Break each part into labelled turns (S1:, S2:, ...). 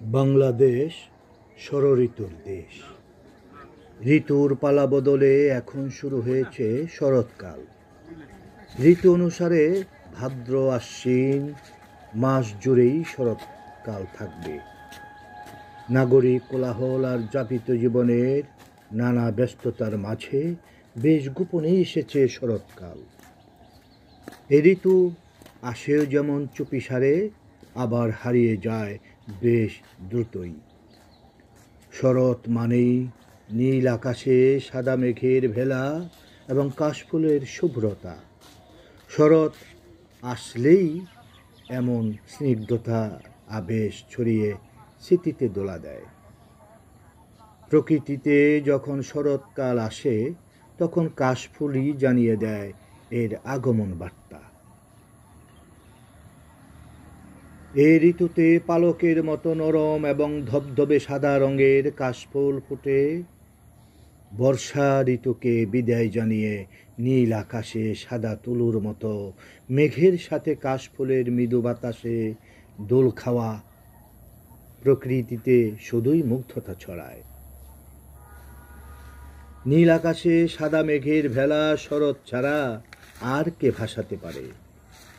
S1: বাংলাদেশ ষড়ঋতুর দেশ। ঋতুর পালা বদলে এখন শুরু হয়েছে শরৎকাল। ঋতু অনুসারে ভাদ্র আশ্বিন মাস জুড়েই শরৎকাল থাকবে। নাগরিক কোলাহল আর যাপিত জীবনের নানা ব্যস্ততার মাঝে বেশ গোপনে এসেছে শরৎকাল। এ ঋতু আসেও যেমন চুপিসারে, আবার হারিয়ে যায় বেশ দ্রুতই। শরৎ মানেই নীল আকাশে সাদা মেঘের ভেলা এবং কাশফুলের শুভ্রতা। শরৎ আসলেই এমন স্নিগ্ধতা আবেশ ছড়িয়ে স্মৃতিতে দোলা দেয়। প্রকৃতিতে যখন শরৎকাল আসে তখন কাশফুলই জানিয়ে দেয় এর আগমন বার্তা। এই ঋতুতে পালকের মতো নরম এবং ধবধবে সাদা রঙের কাশফুল ফোটে। বর্ষা ঋতুকে বিদায় জানিয়ে নীল আকাশে সাদা তুলোর মতো মেঘের সাথে কাশফুলের মৃদু বাতাসে দোল খাওয়া প্রকৃতিতে শুধুই মুগ্ধতা ছড়ায়। নীল আকাশে সাদা মেঘের ভেলা শরৎ ছাড়া আর কে ভাসাতে পারে?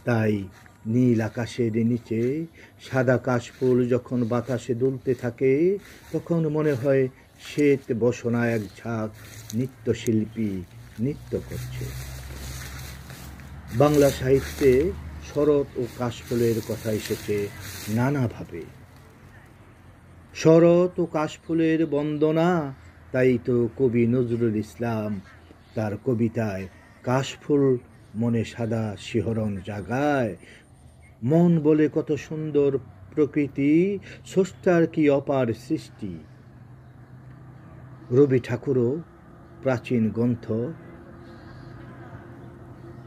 S1: তাই নীল আকাশের নিচে সাদা কাশফুল যখন বাতাসে দুলতে থাকে তখন মনে হয় শ্বেত বসনা এক ঝাঁক নৃত্যশিল্পী নৃত্য করছে। বাংলা সাহিত্যে শরৎ ও কাশফুলের কথা এসেছে নানাভাবে। শরৎ ও কাশফুলের বন্দনা, তাই তো কবি নজরুল ইসলাম তার কবিতায় কাশফুল মনে সাদা শিহরণ জাগায়। মন বলে কত সুন্দর প্রকৃতি, স্রষ্টার কি অপার সৃষ্টি। রবি ঠাকুরও প্রাচীন গ্রন্থ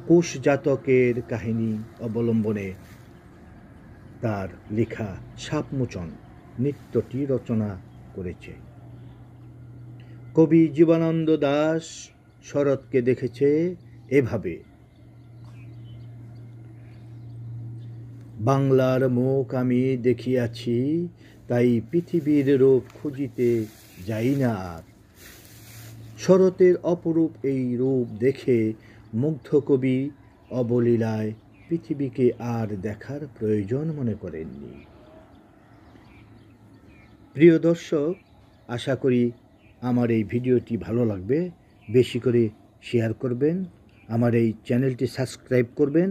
S1: কুশজাতকের কাহিনী অবলম্বনে তার লেখা সাপমোচন নৃত্যটি রচনা করেছে। কবি জীবনানন্দ দাশ শরৎকে দেখেছে এভাবে: বাংলার মুখ আমি দেখিয়াছি, তাই পৃথিবীর রূপ খুঁজিতে যাই না আর। শরতের অপরূপ এই রূপ দেখে মুগ্ধ কবি অবলীলায় পৃথিবীকে আর দেখার প্রয়োজন মনে করেননি। প্রিয় দর্শক, আশা করি আমার এই ভিডিওটি ভালো লাগবে। বেশি করে শেয়ার করবেন, আমার এই চ্যানেলটি সাবস্ক্রাইব করবেন।